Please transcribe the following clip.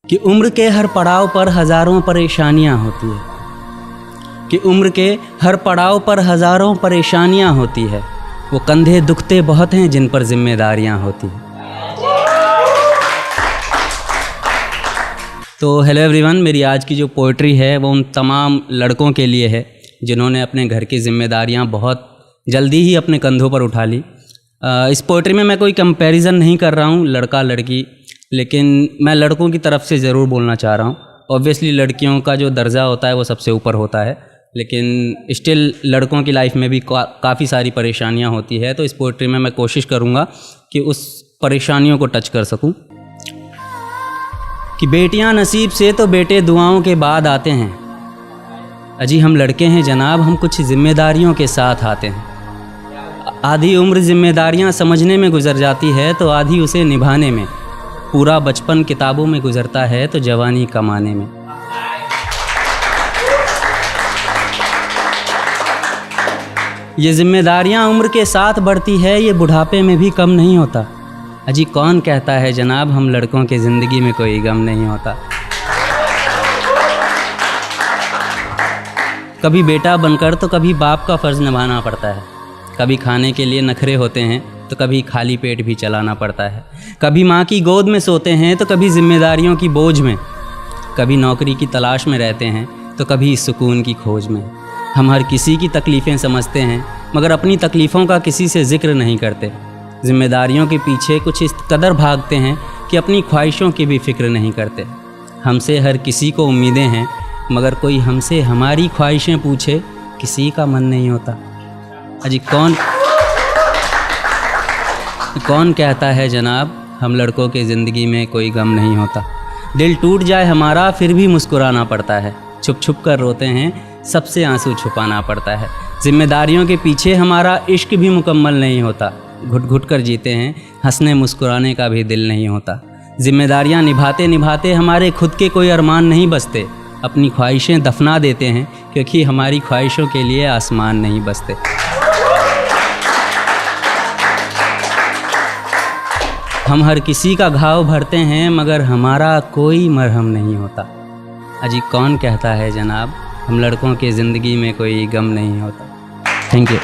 कि उम्र के हर पड़ाव पर हज़ारों परेशानियां होती है, कि उम्र के हर पड़ाव पर हज़ारों परेशानियां होती है। वो कंधे दुखते बहुत हैं जिन पर जिम्मेदारियां होती हैं। तो हेलो एवरीवन, मेरी आज की जो पोइट्री है वो उन तमाम लड़कों के लिए है जिन्होंने अपने घर की जिम्मेदारियां बहुत जल्दी ही अपने कंधों पर उठा ली। इस पोइट्री में मैं कोई कंपैरिजन नहीं कर रहा हूँ लड़का लड़की, लेकिन मैं लड़कों की तरफ से ज़रूर बोलना चाह रहा हूँ। ऑब्वियसली लड़कियों का जो दर्जा होता है वो सबसे ऊपर होता है, लेकिन स्टिल लड़कों की लाइफ में भी काफ़ी सारी परेशानियाँ होती है। तो इस पोइट्री में मैं कोशिश करूँगा कि उस परेशानियों को टच कर सकूँ। कि बेटियां नसीब से तो बेटे दुआओं के बाद आते हैं, अजी हम लड़के हैं जनाब, हम कुछ जिम्मेदारियों के साथ आते हैं। आधी उम्र जिम्मेदारियां समझने में गुजर जाती है तो आधी उसे निभाने में। पूरा बचपन किताबों में गुजरता है तो जवानी कमाने में। ये जिम्मेदारियां उम्र के साथ बढ़ती है, ये बुढ़ापे में भी कम नहीं होता। अजी कौन कहता है जनाब हम लड़कों के ज़िंदगी में कोई गम नहीं होता। कभी बेटा बनकर तो कभी बाप का फ़र्ज़ निभाना पड़ता है। कभी खाने के लिए नखरे होते हैं तो कभी खाली पेट भी चलाना पड़ता है। कभी माँ की गोद में सोते हैं तो कभी जिम्मेदारियों की बोझ में। कभी नौकरी की तलाश में रहते हैं तो कभी सुकून की खोज में। हम हर किसी की तकलीफ़ें समझते हैं मगर अपनी तकलीफ़ों का किसी से ज़िक्र नहीं करते। जिम्मेदारियों के पीछे कुछ इस कदर भागते हैं कि अपनी ख्वाहिशों की भी फ़िक्र नहीं करते। हमसे हर किसी को उम्मीदें हैं मगर कोई हमसे हमारी ख्वाहिशें पूछे किसी का मन नहीं होता। अजी कौन कहता है जनाब हम लड़कों के ज़िंदगी में कोई गम नहीं होता। दिल टूट जाए हमारा फिर भी मुस्कुराना पड़ता है। छुप छुप कर रोते हैं सबसे आंसू छुपाना पड़ता है। जिम्मेदारियों के पीछे हमारा इश्क भी मुकम्मल नहीं होता। घुट घुट कर जीते हैं, हंसने मुस्कुराने का भी दिल नहीं होता। जिम्मेदारियां निभाते निभाते हमारे खुद के कोई अरमान नहीं बसते। अपनी ख्वाहिशें दफना देते हैं क्योंकि हमारी ख्वाहिशों के लिए आसमान नहीं बसते। हम हर किसी का घाव भरते हैं मगर हमारा कोई मरहम नहीं होता। अजी कौन कहता है जनाब हम लड़कों के ज़िंदगी में कोई गम नहीं होता। Thank you.